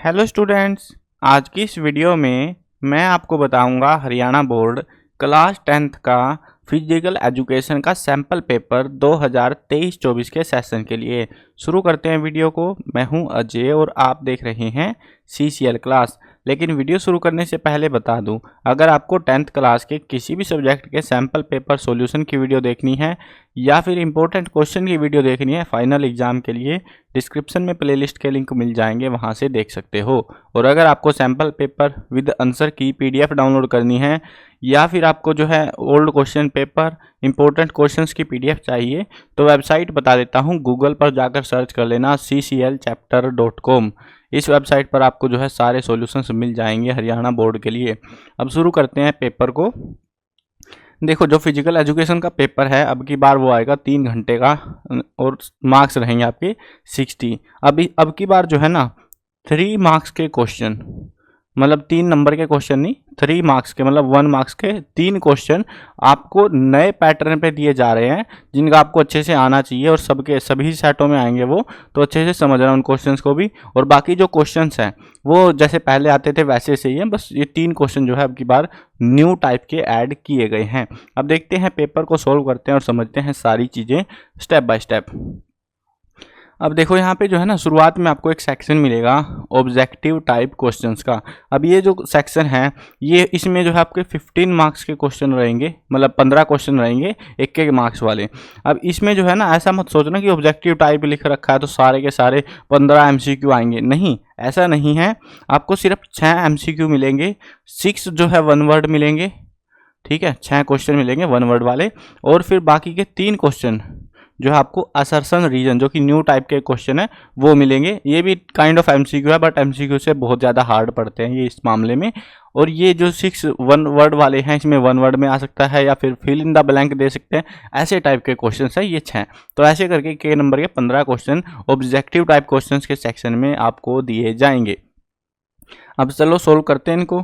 Hello students, आज की इस वीडियो में मैं आपको बताऊंगा हरियाणा बोर्ड क्लास 10th का फिजिकल एजुकेशन का सैम्पल पेपर 2023-24 के सेशन के लिए। शुरू करते हैं वीडियो को। मैं हूं अजय और आप देख रहे हैं CCL क्लास। लेकिन वीडियो शुरू करने से पहले बता दूं, अगर आपको 10th क्लास के किसी भी सब्जेक्ट के सैम्पल पेपर सॉल्यूशन की वीडियो देखनी है या फिर इंपॉर्टेंट क्वेश्चन की वीडियो देखनी है फाइनल एग्जाम के लिए, डिस्क्रिप्शन में प्लेलिस्ट के लिंक मिल जाएंगे, वहां से देख सकते हो। और अगर आपको सैम्पल पेपर विद आंसर की PDF डाउनलोड करनी है या फिर आपको जो है old question paper important questions की PDF चाहिए तो वेबसाइट बता देता हूँ, गूगल पर जाकर सर्च कर लेना cclchapter.com। इस वेबसाइट पर आपको जो है सारे सॉल्यूशंस मिल जाएंगे हरियाणा बोर्ड के लिए। अब शुरू करते हैं पेपर को। देखो, जो फिजिकल एजुकेशन का पेपर है अब की बार वो आएगा 3 घंटे का और मार्क्स रहेंगे आपके 60। अब की बार जो है ना 3 मार्क्स के क्वेश्चन, मतलब 3 नंबर के क्वेश्चन नहीं, 3 मार्क्स के मतलब 1 मार्क्स के 3 क्वेश्चन आपको नए पैटर्न पे दिए जा रहे हैं जिनका आपको अच्छे से आना चाहिए और सभी सेटों में आएंगे वो, तो अच्छे से समझ रहा हूँ उन क्वेश्चंस को भी। और बाकी जो क्वेश्चंस हैं वो जैसे पहले आते थे वैसे से ही हैं, बस ये 3 क्वेश्चन जो है अब की बार न्यू टाइप के ऐड किए गए हैं। अब देखते हैं पेपर को सोल्व करते हैं और समझते हैं सारी चीज़ें स्टेप बाय स्टेप। अब देखो यहाँ पे जो है ना शुरुआत में आपको एक सेक्शन मिलेगा ऑब्जेक्टिव टाइप क्वेश्चंस का। अब ये जो सेक्शन है ये इसमें जो है आपके 15 मार्क्स के क्वेश्चन रहेंगे, मतलब 15 क्वेश्चन रहेंगे एक मार्क्स वाले। अब इसमें जो है ना ऐसा मत सोचना कि ऑब्जेक्टिव टाइप लिख रखा है तो सारे के सारे 15 MCQ आएंगे, नहीं, ऐसा नहीं है। आपको सिर्फ 6 MCQ मिलेंगे, 6 जो है 1 वर्ड मिलेंगे, ठीक है, 6 क्वेश्चन मिलेंगे 1 वर्ड वाले। और फिर बाकी के 3 क्वेश्चन जो है आपको असर्शन रीजन, जो कि न्यू टाइप के क्वेश्चन है, वो मिलेंगे। ये भी काइंड ऑफ MCQ है बट MCQ से बहुत ज़्यादा हार्ड पड़ते हैं ये इस मामले में। और ये जो 6 1 वर्ड वाले हैं इसमें 1 वर्ड में आ सकता है या फिर फिल इन द ब्लैंक दे सकते हैं, ऐसे टाइप के क्वेश्चन है ये 6। तो ऐसे करके के नंबर के 15 क्वेश्चन ऑब्जेक्टिव टाइप क्वेश्चन के सेक्शन में आपको दिए जाएंगे। अब चलो सोल्व करते हैं इनको।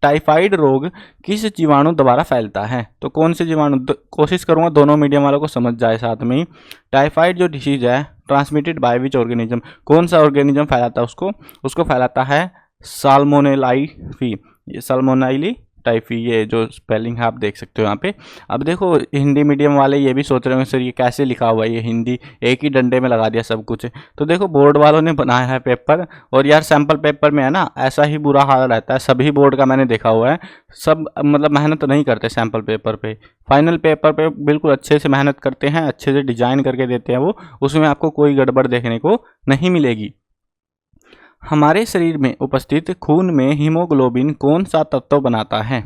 टाइफाइड रोग किस जीवाणु द्वारा फैलता है? तो कौन से जीवाणु, कोशिश करूंगा दोनों मीडियम वालों को समझ जाए साथ में ही। टाइफाइड जो डिसीज है ट्रांसमिटेड बाय विच ऑर्गेनिज्म, कौन सा ऑर्गेनिज्म फैलाता है उसको फैलाता है साल्मोनेलाइफी, ये साल्मोनेली टाइफी, ये जो स्पेलिंग है आप देख सकते हो यहाँ पे। अब देखो हिंदी मीडियम वाले ये भी सोच रहे होंगे सर ये कैसे लिखा हुआ है, ये हिंदी एक ही डंडे में लगा दिया सब कुछ। तो देखो बोर्ड वालों ने बनाया है पेपर, और यार सैम्पल पेपर में है ना ऐसा ही बुरा हाल रहता है, सभी बोर्ड का मैंने देखा हुआ है। सब मतलब मेहनत नहीं करते सैम्पल पेपर पे, फाइनल पेपर पे बिल्कुल अच्छे से मेहनत करते हैं, अच्छे से डिजाइन करके देते हैं वो, उसमें आपको कोई गड़बड़ देखने को नहीं मिलेगी। हमारे शरीर में उपस्थित खून में हीमोग्लोबिन कौन सा तत्व बनाता है?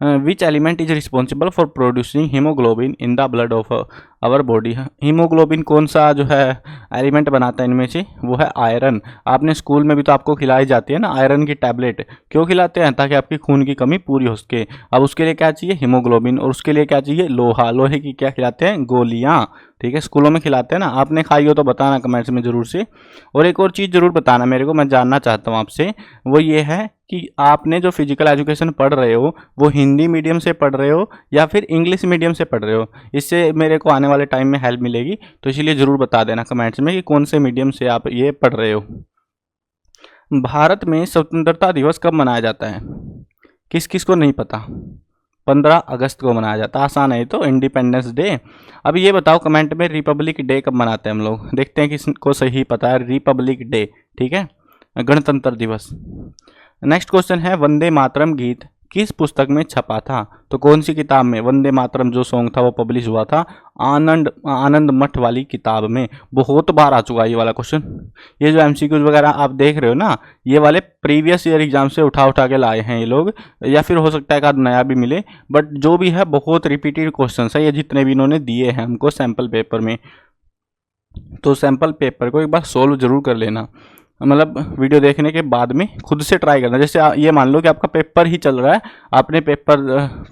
Which element is responsible for producing haemoglobin in the blood of our body? Haemoglobin कौन सा जो है एलिमेंट बनाता है इनमें से? वो है आयरन। आपने स्कूल में भी तो आपको खिलाई जाती है ना आयरन की टैबलेट, क्यों खिलाते हैं? ताकि आपकी खून की कमी पूरी हो सके। अब उसके लिए क्या चाहिए? हीमोग्लोबिन। और उसके लिए क्या चाहिए? लोहा। लोहे की क्या खिलाते हैं? गोलियां, ठीक है, स्कूलों में खिलाते हैं ना। आपने खाई हो तो बताना कमेंट्स में जरूर से। और एक और चीज़ जरूर बताना मेरे को, मैं जानना चाहता हूँ आपसे, वो ये है कि आपने जो फिजिकल एजुकेशन पढ़ रहे हो वो हिंदी मीडियम से पढ़ रहे हो या फिर इंग्लिश मीडियम से पढ़ रहे हो? इससे मेरे को आने वाले टाइम में हेल्प मिलेगी, तो इसीलिए ज़रूर बता देना कमेंट्स में कि कौन से मीडियम से आप ये पढ़ रहे हो। भारत में स्वतंत्रता दिवस कब मनाया जाता है? किस किस को नहीं पता? 15 अगस्त को मनाया जाता है। आसान है ये तो, इंडिपेंडेंस डे। अब ये बताओ कमेंट में रिपब्लिक डे कब मनाते हैं हम लोग? देखते हैं किसको सही पता है। रिपब्लिक डे, ठीक है, गणतंत्र दिवस। नेक्स्ट क्वेश्चन है वंदे मातरम गीत किस पुस्तक में छपा था? तो कौन सी किताब में? वंदे मातरम जो सॉन्ग था वो पब्लिश हुआ था आनंद मठ वाली किताब में। बहुत बार आ चुका है ये वाला क्वेश्चन। ये जो MCQs वगैरह आप देख रहे हो ना, ये वाले प्रीवियस ईयर एग्जाम से उठा के लाए हैं ये लोग, या फिर हो सकता है एक आध नया भी मिले, बट जो भी है बहुत रिपीटेड क्वेश्चन है ये, जितने भी इन्होंने दिए हैं हमको सैम्पल पेपर में। तो सैम्पल पेपर को एक बार सोल्व जरूर कर लेना, मतलब वीडियो देखने के बाद में खुद से ट्राई करना। जैसे ये मान लो कि आपका पेपर ही चल रहा है, आपने पेपर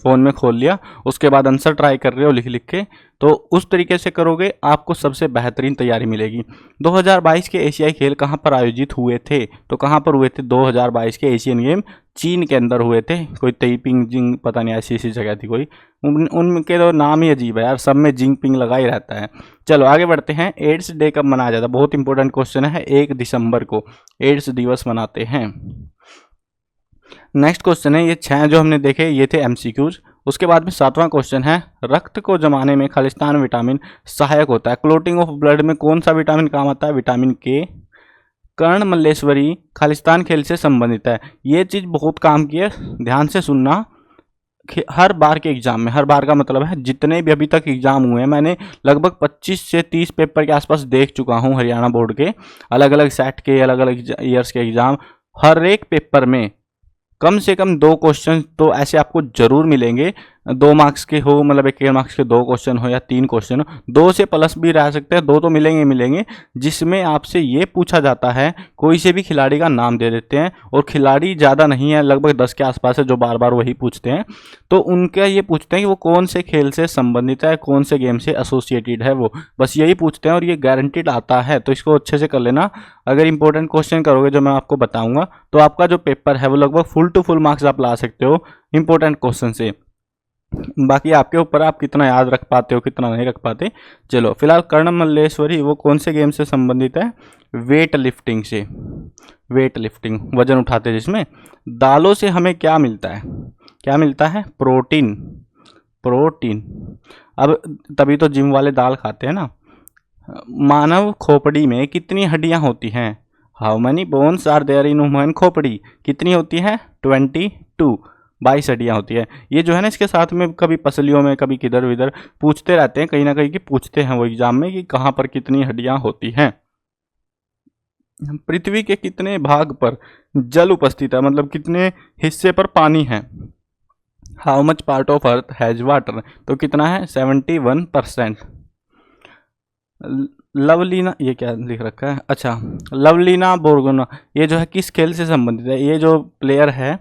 फ़ोन में खोल लिया, उसके बाद आंसर ट्राई कर रहे हो लिख के, तो उस तरीके से करोगे आपको सबसे बेहतरीन तैयारी मिलेगी। 2022 के एशियाई खेल कहाँ पर आयोजित हुए थे? तो कहाँ पर हुए थे 2022 के एशियन गेम? चीन के अंदर हुए थे, कोई तेईपिंग जिंग पता नहीं ऐसी जगह थी कोई, उनके तो नाम ही अजीब है यार, सब में जिंग पिंग लगा ही रहता है। चलो आगे बढ़ते हैं। एड्स डे कब मनाया जाता है? बहुत इंपॉर्टेंट क्वेश्चन है। 1 दिसंबर को एड्स दिवस मनाते हैं। नेक्स्ट क्वेश्चन है, ये 6 जो हमने देखे ये थे एमसीक्यूज। उसके बाद में 7वां क्वेश्चन है, रक्त को जमाने में खालिस्तान विटामिन सहायक होता है। क्लोटिंग ऑफ ब्लड में कौन सा विटामिन काम आता है? विटामिन के। कर्ण मल्लेश्वरी खालिस्तान खेल से संबंधित है। ये चीज़ बहुत काम की है, ध्यान से सुनना। हर बार के एग्जाम में, हर बार का मतलब है जितने भी अभी तक एग्जाम हुए हैं, मैंने लगभग 25 से 30 पेपर के आसपास देख चुका हूँ हरियाणा बोर्ड के, अलग अलग सेट के, अलग अलग ईयर्स के एग्जाम। हर एक पेपर में कम से कम 2 क्वेश्चन तो ऐसे आपको जरूर मिलेंगे, 2 मार्क्स के हो, मतलब 1 मार्क्स के 2 क्वेश्चन हो या 3 क्वेश्चन हो, 2 से प्लस भी रह सकते हैं, 2 तो मिलेंगे, जिसमें आपसे ये पूछा जाता है, कोई से भी खिलाड़ी का नाम दे देते हैं, और खिलाड़ी ज़्यादा नहीं है, लगभग 10 के आसपास है जो बार बार वही पूछते हैं। तो उनका ये पूछते हैं कि वो कौन से खेल से संबंधित है, कौन से गेम से एसोसिएटेड है, वो बस यही पूछते हैं, और ये गारंटीड आता है। तो इसको अच्छे से कर लेना। अगर इंपॉर्टेंट क्वेश्चन करोगे जो मैं आपको बताऊंगा, तो आपका जो पेपर है वो लगभग फुल टू फुल मार्क्स आप ला सकते हो इंपॉर्टेंट क्वेश्चन से। बाकी आपके ऊपर, आप कितना याद रख पाते हो, कितना नहीं रख पाते। चलो फिलहाल कर्ण मल्लेश्वरी वो कौन से गेम से संबंधित है? वेट लिफ्टिंग से। वेट लिफ्टिंग, वजन उठाते जिसमें। दालों से हमें क्या मिलता है? क्या मिलता है? प्रोटीन। प्रोटीन। अब तभी तो जिम वाले दाल खाते हैं ना। मानव खोपड़ी में कितनी हड्डियां होती हैं? How many bones are there in human खोपड़ी? कितनी होती है? 22 हड्डियाँ होती है। ये जो है ना, इसके साथ में कभी पसलियों में, कभी किधर उधर पूछते रहते हैं, कहीं ना कहीं की पूछते हैं वो एग्जाम में कि कहाँ पर कितनी हड्डियाँ होती हैं। पृथ्वी के कितने भाग पर जल उपस्थित है, मतलब कितने हिस्से पर पानी है? How much part of earth has water? तो कितना है? 71%। लवलीना, ये क्या लिख रखा है? अच्छा, लवलीना बोरगोना, ये जो है किस खेल से संबंधित है? ये जो प्लेयर है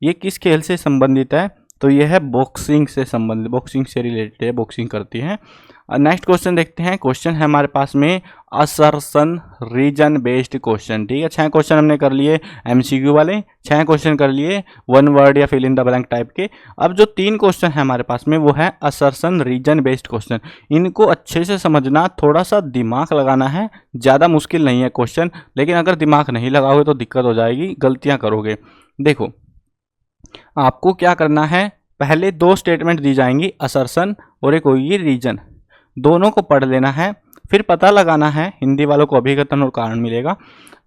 ये किस खेल से संबंधित है? तो ये है बॉक्सिंग से संबंधित, बॉक्सिंग से रिलेटेड है, बॉक्सिंग करती है। नेक्स्ट क्वेश्चन देखते हैं। क्वेश्चन है हमारे पास में असर्शन रीजन बेस्ड क्वेश्चन। ठीक है, 6 क्वेश्चन हमने कर लिए एमसीक्यू वाले, 6 क्वेश्चन कर लिए 1 वर्ड या fill in the blank type के। अब जो 3 क्वेश्चन है हमारे पास में वो है असर्शन रीजन बेस्ड क्वेश्चन। इनको अच्छे से समझना, थोड़ा सा दिमाग लगाना है, ज़्यादा मुश्किल नहीं है क्वेश्चन, लेकिन अगर दिमाग नहीं लगाओगे तो दिक्कत हो जाएगी, गलतियाँ करोगे। देखो आपको क्या करना है, पहले 2 स्टेटमेंट दी जाएंगी, असर्शन और एक होगी रीजन, दोनों को पढ़ लेना है, फिर पता लगाना है। हिंदी वालों को अभिकथन और कारण मिलेगा।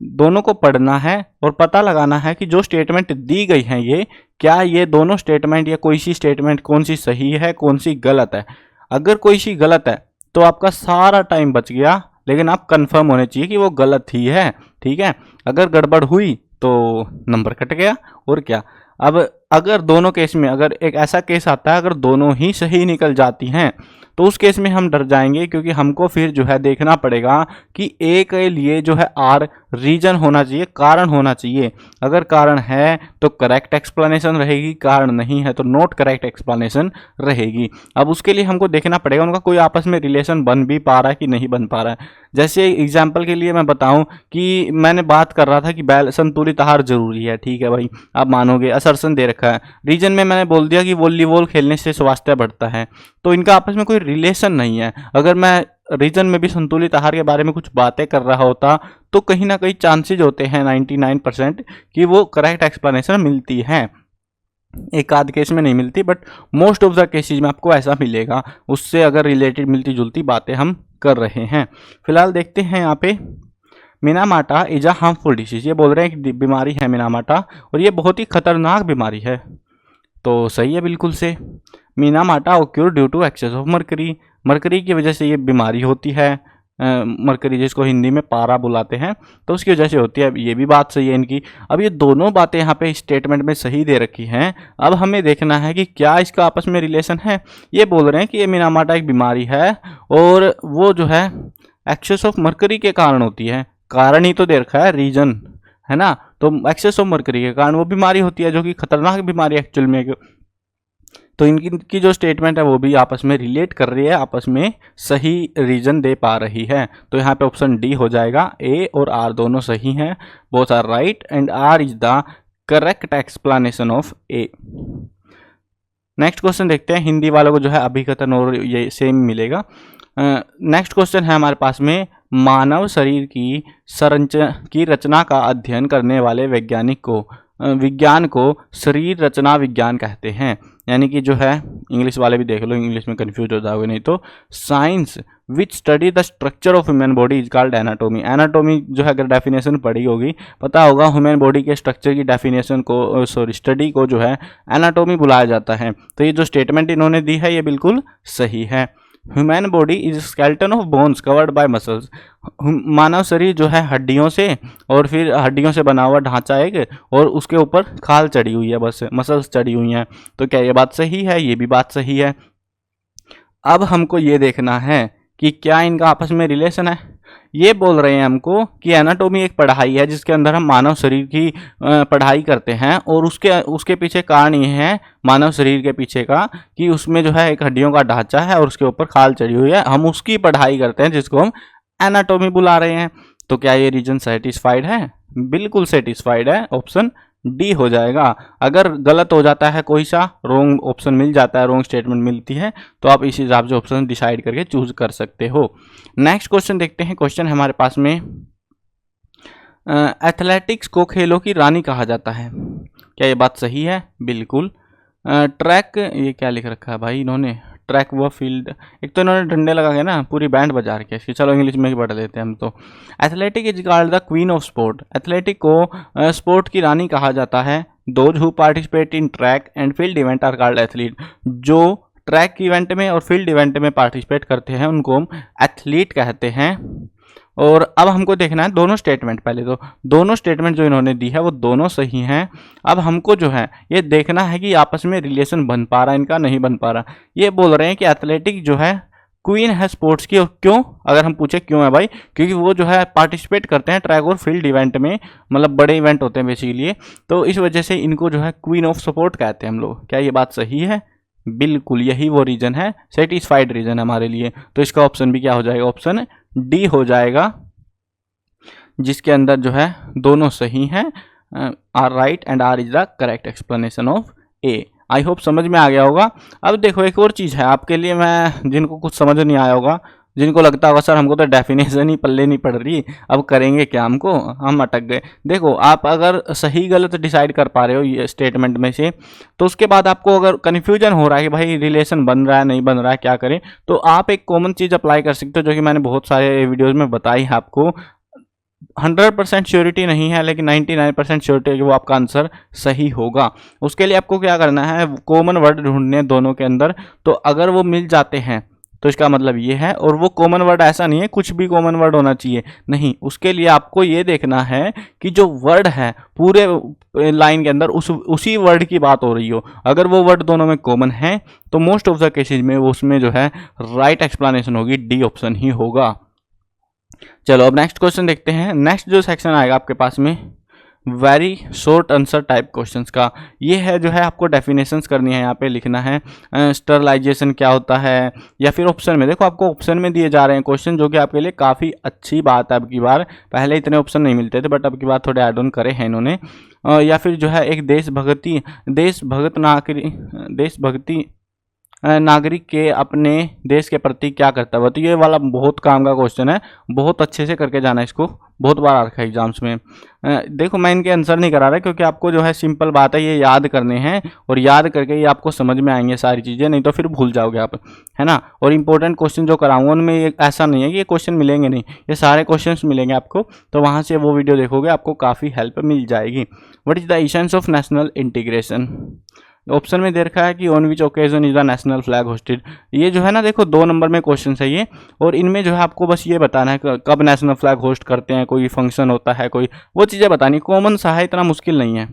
दोनों को पढ़ना है और पता लगाना है कि जो स्टेटमेंट दी गई हैं ये, क्या ये दोनों स्टेटमेंट या कोई सी स्टेटमेंट कौन सी सही है, कौन सी गलत है। अगर कोई सी गलत है तो आपका सारा टाइम बच गया, लेकिन आप कंफर्म होने चाहिए कि वो गलत ही है। ठीक है, अगर गड़बड़ हुई तो नंबर कट गया, और क्या। अब अगर दोनों केस में, अगर एक ऐसा केस आता है अगर दोनों ही सही निकल जाती हैं, तो उस केस में हम डर जाएंगे, क्योंकि हमको फिर जो है देखना पड़ेगा कि ए के लिए जो है आर रीजन होना चाहिए, कारण होना चाहिए। अगर कारण है तो करेक्ट एक्सप्लेनेशन रहेगी, कारण नहीं है तो नॉट करेक्ट एक्सप्लेनेशन रहेगी। अब उसके लिए हमको देखना पड़ेगा उनका कोई आपस में रिलेशन बन भी पा रहा है कि नहीं बन पा रहा है। जैसे एग्जाम्पल के लिए मैं बताऊं कि मैंने बात कर रहा था कि संतुलित आहार जरूरी है। ठीक है भाई, आप मानोगे, असर्शन दे रखा है। रीजन में मैंने बोल दिया कि वॉलीबॉल खेलने से स्वास्थ्य बढ़ता है, तो इनका आपस में कोई रिलेशन नहीं है। अगर मैं रीजन में भी संतुलित आहार के बारे में कुछ बातें कर रहा होता तो कहीं ना कहीं चांसेज होते हैं 99% कि वो करेक्ट एक्सप्लेनेशन मिलती है। एक आध केस में नहीं मिलती, but most of the cases में आपको ऐसा मिलेगा। उससे अगर रिलेटेड मिलती जुलती बातें हम कर रहे हैं। फिलहाल देखते हैं यहाँ पे, Minamata is a harmful disease. ये बोल रहे हैं कि बीमारी है मिनामाटा और ये बहुत ही खतरनाक बीमारी है। तो सही है बिल्कुल से। Minamata occur due to excess of mercury. Mercury की वजह से ये बीमारी होती है। मरकरी जिसको हिंदी में पारा बुलाते हैं, तो उसकी वजह से होती है। ये भी बात सही है इनकी। अब ये दोनों बातें यहाँ पे स्टेटमेंट में सही दे रखी हैं। अब हमें देखना है कि क्या इसका आपस में रिलेशन है। ये बोल रहे हैं कि ये मिनामाटा एक बीमारी है और वो जो है एक्सेस ऑफ मरकरी के कारण होती है। कारण ही तो दे रखा है, रीजन है ना। तो एक्सेस ऑफ मरकरी के कारण वो बीमारी होती है, जो कि खतरनाक बीमारी एक्चुअल में। तो इनकी जो स्टेटमेंट है वो भी आपस में रिलेट कर रही है, आपस में सही रीजन दे पा रही है। तो यहाँ पे ऑप्शन डी हो जाएगा। ए और आर दोनों सही हैं, both are right, and R is the correct explanation of A. Next question देखते हैं, हिंदी वालों को जो है अभिकथन और ये सेम मिलेगा। नेक्स्ट क्वेश्चन है हमारे पास में, मानव शरीर की रचना का अध्ययन करने वाले विज्ञान को शरीर रचना विज्ञान कहते हैं। यानी कि जो है इंग्लिश वाले भी देख लो, इंग्लिश में कंफ्यूज हो जाओगे नहीं तो। Science which study the structure of human body is called anatomy. Anatomy जो है अगर डेफिनेशन पढ़ी होगी पता होगा, ह्यूमन बॉडी के स्ट्रक्चर की डेफिनेशन को स्टडी को जो है एनाटॉमी बुलाया जाता है। तो ये जो स्टेटमेंट इन्होंने दी है ये बिल्कुल सही है। Human body is skeleton of bones covered by muscles. मानव शरीर जो है हड्डियों से और फिर हड्डियों से बना हुआ ढांचा एक, और उसके ऊपर खाल चढ़ी हुई है, बस मसल्स चढ़ी हुई हैं। तो क्या ये बात सही है? ये भी बात सही है। अब हमको ये देखना है कि क्या इनका आपस में रिलेशन है। ये बोल रहे हैं हमको कि एनाटॉमी एक पढ़ाई है जिसके अंदर हम मानव शरीर की पढ़ाई करते हैं, और उसके पीछे कारण ये है मानव शरीर के पीछे का कि उसमें जो है एक हड्डियों का ढांचा है और उसके ऊपर खाल चढ़ी हुई है, हम उसकी पढ़ाई करते हैं जिसको हम एनाटॉमी बुला रहे हैं। तो क्या ये रीजन सेटिस्फाइड है? बिल्कुल सेटिस्फाइड है, ऑप्शन डी हो जाएगा। अगर गलत हो जाता है कोई सा, रॉन्ग ऑप्शन मिल जाता है, रॉन्ग स्टेटमेंट मिलती है, तो आप इस हिसाब से ऑप्शन डिसाइड करके चूज कर सकते हो। नेक्स्ट क्वेश्चन देखते हैं। क्वेश्चन हमारे पास में, एथलेटिक्स को खेलों की रानी कहा जाता है। क्या ये बात सही है? बिल्कुल। ट्रैक, ये क्या लिख रखा है भाई इन्होंने, ट्रैक व फील्ड, एक तो इन्होंने डंडे लगा के ना पूरी बैंड बजा रखी है इसकी। चलो इंग्लिश में ही पढ़ लेते हैं हम तो। Athletic is called the queen of sport. Athletic को स्पोर्ट की रानी कहा जाता है। Those who participate in track and field event are called athlete. जो ट्रैक इवेंट में और फील्ड इवेंट में पार्टिसिपेट करते हैं उनको हम एथलीट कहते हैं। और अब हमको देखना है दोनों स्टेटमेंट। पहले तो दोनों स्टेटमेंट जो इन्होंने दी है वो दोनों सही हैं। अब हमको जो है ये देखना है कि आपस में रिलेशन बन पा रहा है इनका, नहीं बन पा रहा। ये बोल रहे हैं कि एथलेटिक जो है क्वीन है स्पोर्ट्स की। और क्यों? अगर हम पूछे क्यों है भाई, क्योंकि वो जो है पार्टिसिपेट करते हैं ट्रैक और फील्ड इवेंट में, मतलब बड़े इवेंट होते हैं बेसिकली, तो इस वजह से इनको जो है क्वीन ऑफ स्पोर्ट कहते हैं हम लोग। क्या ये बात सही है? बिल्कुल, यही वो रीजन है, सेटिस्फाइड रीजन है हमारे लिए। तो इसका ऑप्शन भी क्या हो जाएगा? ऑप्शन डी हो जाएगा, जिसके अंदर जो है दोनों सही हैं। R right and R is the correct explanation of A. I hope समझ में आ गया होगा। अब देखो एक और चीज़ है आपके लिए, मैं जिनको कुछ समझ नहीं आया होगा, जिनको लगता होगा सर हमको तो डेफिनेशन ही पल्ले नहीं पड़ रही, अब करेंगे क्या, हमको हम अटक गए। देखो आप अगर सही गलत डिसाइड कर पा रहे हो ये स्टेटमेंट में से, तो उसके बाद आपको अगर कन्फ्यूजन हो रहा है कि भाई रिलेशन बन रहा है नहीं बन रहा है क्या करें, तो आप एक कॉमन चीज़ अप्लाई कर सकते हो जो कि मैंने बहुत सारे वीडियोज़ में बताई है आपको। 100% श्योरिटी नहीं है लेकिन 99% श्योरिटी है कि वो आपका आंसर सही होगा। उसके लिए आपको क्या करना है, कॉमन वर्ड ढूंढने दोनों के अंदर। तो अगर वो मिल जाते हैं तो इसका मतलब ये है, और वो कॉमन वर्ड ऐसा नहीं है कुछ भी कॉमन वर्ड होना चाहिए, नहीं। उसके लिए आपको ये देखना है कि जो वर्ड है पूरे लाइन के अंदर उसी वर्ड की बात हो रही हो। अगर वो वर्ड दोनों में कॉमन है तो मोस्ट ऑफ द केसेज में वो उसमें जो है राइट एक्सप्लेनेशन होगी, डी ऑप्शन ही होगा। चलो अब नेक्स्ट क्वेश्चन देखते हैं। नेक्स्ट जो सेक्शन आएगा आपके पास में very short answer type questions का, ये है जो है आपको डेफिनेशंस करनी है, यहाँ पे लिखना है स्टरलाइजेशन क्या होता है, या फिर ऑप्शन में देखो आपको ऑप्शन में दिए जा रहे हैं क्वेश्चन, जो कि आपके लिए काफ़ी अच्छी बात है अब की बार। पहले इतने ऑप्शन नहीं मिलते थे बट अब की बार थोड़े ऐड ऑन करे हैं इन्होंने। या फिर जो है एक देशभक्ति नागरिक के अपने देश के प्रति क्या करता है। तो ये वाला बहुत काम का क्वेश्चन है, बहुत अच्छे से करके जाना, इसको बहुत बार आ रखा है एग्जाम्स में। देखो मैं इनके आंसर नहीं करा रहा क्योंकि आपको जो है सिंपल बात है ये याद करने हैं, और याद करके ये आपको समझ में आएंगे सारी चीज़ें, नहीं तो फिर भूल जाओगे आप, है ना। और इंपॉर्टेंट क्वेश्चन जो कराऊंगा उनमें ये ऐसा नहीं है कि ये क्वेश्चन मिलेंगे नहीं, ये सारे क्वेश्चन मिलेंगे आपको। तो वहाँ से वो वीडियो देखोगे आपको काफ़ी हेल्प मिल जाएगी। What is the essence of national integration. Option में दे रखा है कि on which occasion is the national flag hosted. ये जो है ना देखो 2 नंबर में क्वेश्चन है ये, और इनमें जो है आपको बस ये बताना है कब नेशनल फ्लैग होस्ट करते हैं, कोई फंक्शन होता है, कोई वो चीज़ें बतानी, कॉमन सा है, इतना मुश्किल नहीं है।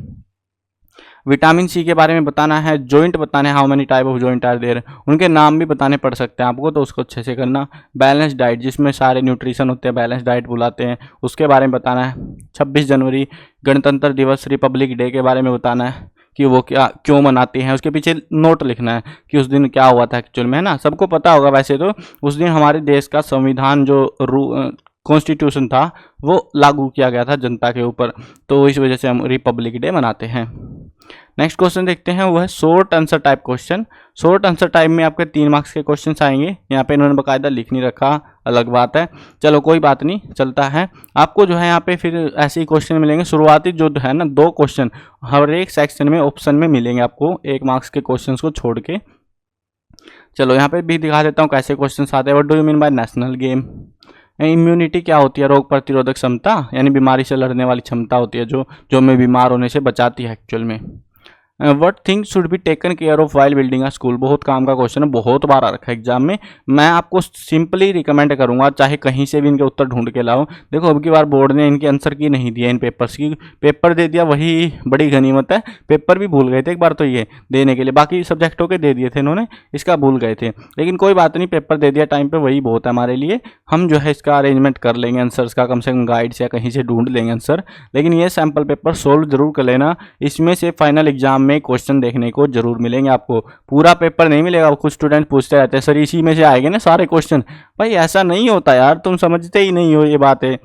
विटामिन सी के बारे में बताना है, जॉइंट बताना है, how many type of joint are there, उनके नाम भी बताने पड़ सकते हैं आपको, तो उसको अच्छे से करना। बैलेंस डाइट जिसमें सारे न्यूट्रिशन होते हैं, बैलेंस डाइट बुलाते हैं, उसके बारे में बताना है। 26 जनवरी गणतंत्र दिवस रिपब्लिक डे के बारे में बताना है कि वो क्यों मनाते हैं, उसके पीछे नोट लिखना है कि उस दिन क्या हुआ था एक्चुअल में, है ना। सबको पता होगा वैसे तो, उस दिन हमारे देश का संविधान जो कॉन्स्टिट्यूशन था वो लागू किया गया था जनता के ऊपर, तो इस वजह से हम रिपब्लिक डे मनाते हैं। नेक्स्ट क्वेश्चन देखते हैं, वो है short answer type question. Short answer type में आपके 3 मार्क्स के क्वेश्चंस आएंगे। यहाँ पे इन्होंने बाकायदा लिख नहीं रखा, अलग बात है, चलो कोई बात नहीं, चलता है। आपको जो है यहाँ पे फिर ऐसे ही क्वेश्चन मिलेंगे, शुरुआती जो है ना 2 क्वेश्चन हर एक सेक्शन में ऑप्शन में मिलेंगे आपको 1 मार्क्स के क्वेश्चन को छोड़ के। चलो यहाँ पे भी दिखा देता हूँ कैसे क्वेश्चन आते हैं। What do you mean by national game? Immunity क्या होती है? रोग प्रतिरोधक क्षमता, यानी बीमारी से लड़ने वाली क्षमता होती है जो हमें बीमार होने से बचाती है एक्चुअल में। What things should be taken care of while building a school? बहुत काम का क्वेश्चन है, बहुत बार आ रखा है एग्जाम में। मैं आपको सिंपली रिकमेंड करूंगा, चाहे कहीं से भी इनके उत्तर ढूंढ के लाओ। देखो अब की बार बोर्ड ने इनके आंसर की नहीं दिया, इन पेपर्स की पेपर दे दिया, वही बड़ी गनीमत है। पेपर भी भूल गए थे एक बार तो ये देने के लिए, बाकी सब्जेक्टों के दे दिए थे इन्होंने, इसका भूल गए थे, लेकिन कोई बात नहीं, पेपर दे दिया टाइम पर, वही बहुत है हमारे लिए। हम जो है इसका अरेंजमेंट कर लेंगे आंसर्स का, कम से कम गाइड से या कहीं से ढूंढ लेंगे आंसर। लेकिन ये सैम्पल पेपर सोल्व जरूर कर लेना, इसमें से फाइनल एग्जाम में क्वेश्चन देखने को जरूर मिलेंगे आपको। पूरा पेपर नहीं मिलेगा। कुछ स्टूडेंट पूछते रहते हैं सर इसी में से आएंगे ना सारे क्वेश्चन, भाई ऐसा नहीं होता यार, तुम समझते ही नहीं हो ये बात है।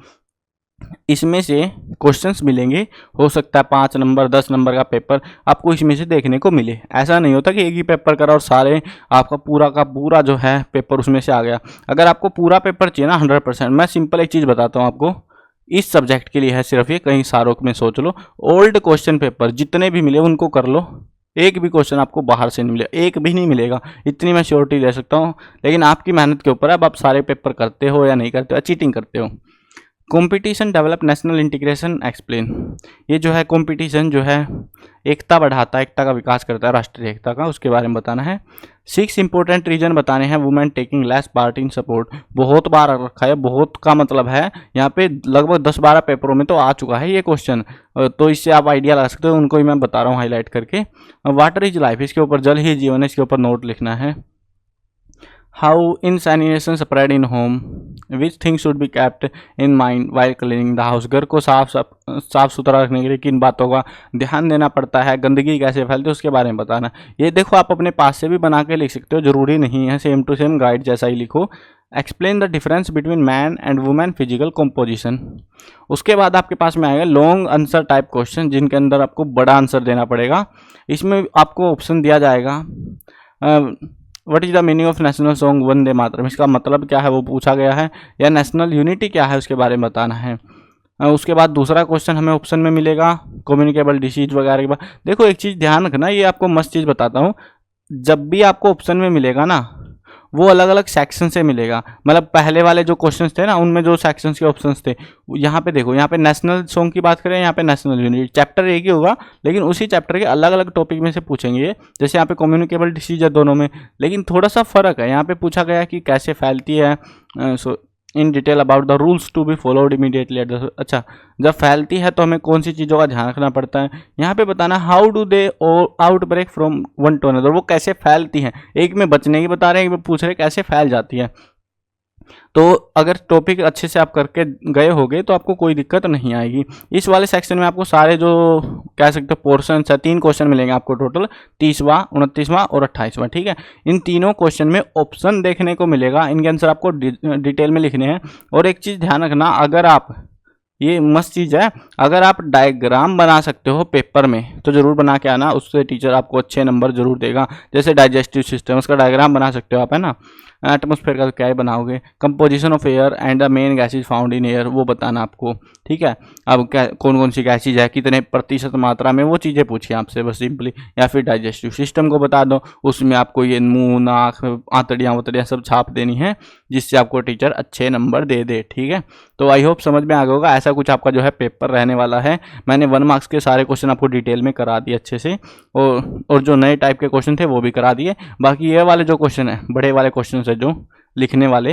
इसमें से क्वेश्चंस मिलेंगे, हो सकता है 5 नंबर 10 नंबर का पेपर आपको इसमें से देखने को मिले। ऐसा नहीं होता कि एक ही पेपर करा और सारे आपका पूरा का पूरा जो है पेपर उसमें से आ गया। अगर आपको पूरा पेपर चाहिए ना 100%, मैं सिंपल एक चीज़ बताता हूँ आपको, इस सब्जेक्ट के लिए है सिर्फ ये, कहीं सारों में सोच लो, ओल्ड क्वेश्चन पेपर जितने भी मिले उनको कर लो, एक भी क्वेश्चन आपको बाहर से नहीं मिलेगा, एक भी नहीं मिलेगा, इतनी मैं श्योरिटी दे सकता हूँ। लेकिन आपकी मेहनत के ऊपर है, अब आप सारे पेपर करते हो या नहीं करते हो, या चीटिंग करते हो। Competition develop national integration explain, ये जो है कंपटीशन जो है एकता बढ़ाता है, एकता का विकास करता है, राष्ट्रीय एकता का, उसके बारे में बताना है। 6 इंपॉर्टेंट रीजन बताने हैं women taking less part in support, बहुत बार रखा है, बहुत का मतलब है यहाँ पे लगभग 10-12 पेपरों में तो आ चुका है ये क्वेश्चन, तो इससे आप आइडिया लगा सकते हो, उनको ही मैं बता रहा हूँ हाईलाइट करके। वाटर इज लाइफ, इसके ऊपर जल ही जीवन है, इसके ऊपर नोट लिखना है। How insanitation spread in home, which thing should be kept in mind while cleaning the house, घर को साफ सुथरा रखने के लिए किन बातों का ध्यान देना पड़ता है, गंदगी कैसे फैलती है उसके बारे में बताना। ये देखो आप अपने पास से भी बना के लिख सकते हो, जरूरी नहीं है सेम टू सेम गाइड जैसा ही लिखो। Explain the difference between man and women physical composition. उसके बाद आपके पास में आएगा लॉन्ग आंसर टाइप क्वेश्चन, जिनके अंदर आपको बड़ा आंसर देना पड़ेगा। इसमें आपको ऑप्शन दिया जाएगा, what is the meaning of national song Vande Mataram, इसका मतलब क्या है वो पूछा गया है, या नेशनल यूनिटी क्या है उसके बारे में बताना है। उसके बाद दूसरा क्वेश्चन हमें ऑप्शन में मिलेगा कम्युनिकेबल डिसीज वगैरह के बाद। देखो एक चीज़ ध्यान रखना, ये आपको मस्त चीज़ बताता हूँ, जब भी आपको ऑप्शन में मिलेगा ना वो अलग अलग सेक्शन से मिलेगा। मतलब पहले वाले जो क्वेश्चंस थे ना उनमें जो सेक्शंस के ऑप्शंस थे, यहाँ पे देखो, यहाँ पे नेशनल सॉन्ग की बात करें, यहाँ पे नेशनल यूनिटी, चैप्टर एक ही होगा लेकिन उसी चैप्टर के अलग अलग टॉपिक में से पूछेंगे। जैसे यहाँ पे कम्युनिकेबल डिसीज है दोनों में, लेकिन थोड़ा सा फर्क है। यहाँ पे पूछा गया कि कैसे फैलती है, in detail about the rules to be followed immediately at the, अच्छा जब फैलती है तो हमें कौन सी चीज़ों का ध्यान रखना पड़ता है। यहाँ पे बताना how do they out break from one to another, वो कैसे फैलती हैं, एक में बचने की बता रहे हैं, एक में पूछ रहे कैसे फैल जाती है। तो अगर टॉपिक अच्छे से आप करके गए होगे तो आपको कोई दिक्कत नहीं आएगी। इस वाले सेक्शन में आपको सारे जो कह सकते हो पोर्शन है, 3 क्वेश्चन मिलेंगे आपको टोटल, 30वां 29वां और 28वां, ठीक है। इन तीनों क्वेश्चन में ऑप्शन देखने को मिलेगा, इनके आंसर आपको डिटेल में लिखने हैं। और एक चीज़ ध्यान रखना, अगर आप, ये मस्त चीज़ है, अगर आप डायग्राम बना सकते हो पेपर में तो ज़रूर बना के आना, उससे टीचर आपको अच्छे नंबर जरूर देगा। जैसे डाइजेस्टिव सिस्टम, उसका डायग्राम बना सकते हो आप, है ना। एटमॉस्फेयर का क्या ही बनाओगे, composition of air and the main gases found in air, वो बताना आपको, ठीक है। अब क्या कौन कौन सी गैसेज है, कितने प्रतिशत मात्रा में, वो चीज़ें पूछिए आपसे बस सिंपली। या फिर डाइजेस्टिव सिस्टम को बता दो, उसमें आपको ये मुँह नाक आंतड़ियाँ वतड़ियाँ सब छाप देनी है, जिससे आपको टीचर अच्छे नंबर दे दे, ठीक है। तो आई होप समझ में आ गया होगा। ऐसा कुछ आपका जो है पेपर रहने वाला है। मैंने 1 मार्क्स के सारे क्वेश्चन आपको डिटेल में करा दिए अच्छे से, और जो नए टाइप के क्वेश्चन थे वो भी करा दिए। बाकी ये वाले जो क्वेश्चन है, बड़े वाले क्वेश्चन है जो लिखने वाले,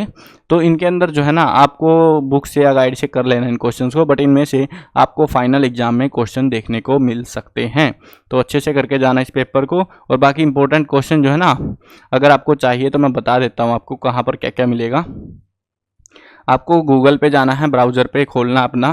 तो इनके अंदर जो है ना आपको बुक से या गाइड से कर लेना इन क्वेश्चंस को, बट इनमें से आपको फाइनल एग्जाम में क्वेश्चन देखने को मिल सकते हैं। तो अच्छे से करके जाना इस पेपर को। और बाकी इंपॉर्टेंट क्वेश्चन जो है ना, अगर आपको चाहिए तो मैं बता देता हूँ आपको कहाँ पर क्या क्या मिलेगा। आपको गूगल पे जाना है, ब्राउज़र पे खोलना अपना,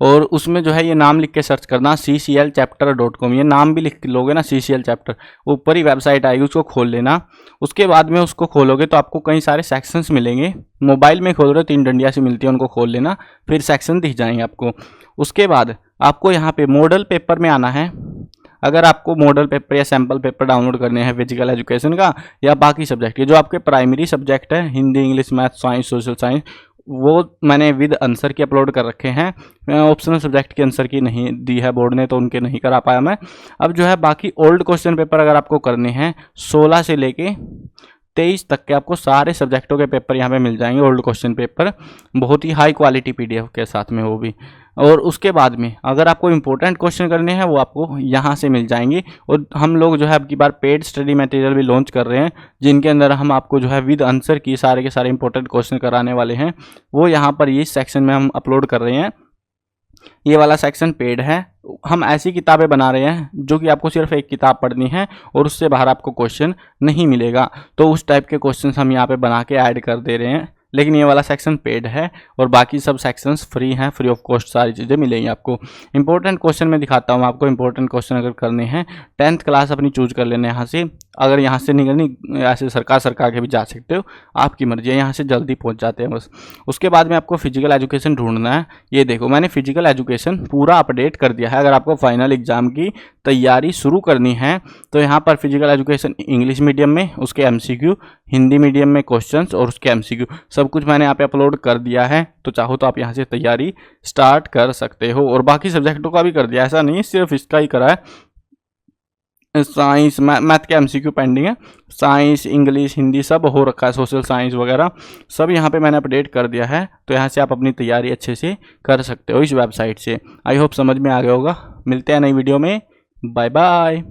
और उसमें जो है ये नाम लिख के सर्च करना cclchapter.com, ये नाम भी लिख लोगे ना CCL चैप्टर, ऊपर ही वेबसाइट आएगी, उसको खोल लेना। उसके बाद में उसको खोलोगे तो आपको कई सारे सेक्शंस मिलेंगे। मोबाइल में खोल रहे हो 3 डंडियाँ सी मिलती है, उनको खोल लेना, फिर सेक्शन दिख जाएंगे आपको। उसके बाद आपको यहाँ पे मॉडल पेपर में आना है। अगर आपको मॉडल पेपर या सैम्पल पेपर डाउनलोड करने हैं फिजिकल एजुकेशन का या बाकी सब्जेक्ट के, जो आपके प्राइमरी सब्जेक्ट है Hindi, English, math, science, social science, वो मैंने विद आंसर की अपलोड कर रखे हैं। ऑप्शनल सब्जेक्ट के आंसर की नहीं दी है बोर्ड ने, तो उनके नहीं करा पाया मैं। अब जो है बाकी ओल्ड क्वेश्चन पेपर अगर आपको करने हैं 16 से लेके 23 तक के आपको सारे सब्जेक्टों के पेपर यहाँ पे मिल जाएंगे, ओल्ड क्वेश्चन पेपर, बहुत ही हाई क्वालिटी PDF के साथ में वो भी। और उसके बाद में अगर आपको इंपॉर्टेंट क्वेश्चन करने हैं वो आपको यहाँ से मिल जाएंगे। और हम लोग जो है अब की बार पेड स्टडी मटेरियल भी लॉन्च कर रहे हैं, जिनके अंदर हम आपको जो है विद आंसर की सारे के सारे इंपॉर्टेंट क्वेश्चन कराने वाले हैं। वो यहाँ पर इस सेक्शन में हम अपलोड कर रहे हैं। ये वाला सेक्शन पेड है। हम ऐसी किताबें बना रहे हैं जो कि आपको सिर्फ एक किताब पढ़नी है और उससे बाहर आपको क्वेश्चन नहीं मिलेगा, तो उस टाइप के क्वेश्चन हम यहाँ पे बना के ऐड कर दे रहे हैं। लेकिन ये वाला सेक्शन पेड है और बाकी सब सेक्शंस फ्री हैं, फ्री ऑफ कॉस्ट सारी चीज़ें मिलेंगी आपको। इंपॉर्टेंट क्वेश्चन मैं दिखाता हूँ आपको। इंपॉर्टेंट क्वेश्चन अगर करने हैं 10th क्लास अपनी चूज कर लेना यहाँ से। अगर यहाँ से नहीं करनी, ऐसे सरकार के भी जा सकते हो, आपकी मर्जी है, यहाँ से जल्दी पहुँच जाते हैं बस। उसके बाद में आपको फिजिकल एजुकेशन ढूंढना है। ये देखो मैंने फिजिकल एजुकेशन पूरा अपडेट कर दिया है। अगर आपको फाइनल एग्जाम की तैयारी शुरू करनी है तो यहाँ पर फिजिकल एजुकेशन इंग्लिश मीडियम में, उसके MCQ, हिंदी मीडियम में क्वेश्चंस और उसके MCQ सब कुछ मैंने यहाँ पे अपलोड कर दिया है। तो चाहो तो आप यहाँ से तैयारी स्टार्ट कर सकते हो। और बाकी सब्जेक्टों का भी कर दिया, ऐसा नहीं सिर्फ इसका ही करा है। साइंस, मैथ के MCQ पेंडिंग है, साइंस, इंग्लिश, हिंदी सब हो रखा है, सोशल साइंस वगैरह सब यहाँ पे मैंने अपडेट कर दिया है। तो यहाँ से आप अपनी तैयारी अच्छे से कर सकते हो इस वेबसाइट से। आई होप समझ में आ गया होगा। मिलते हैं नई वीडियो में, बाय बाय।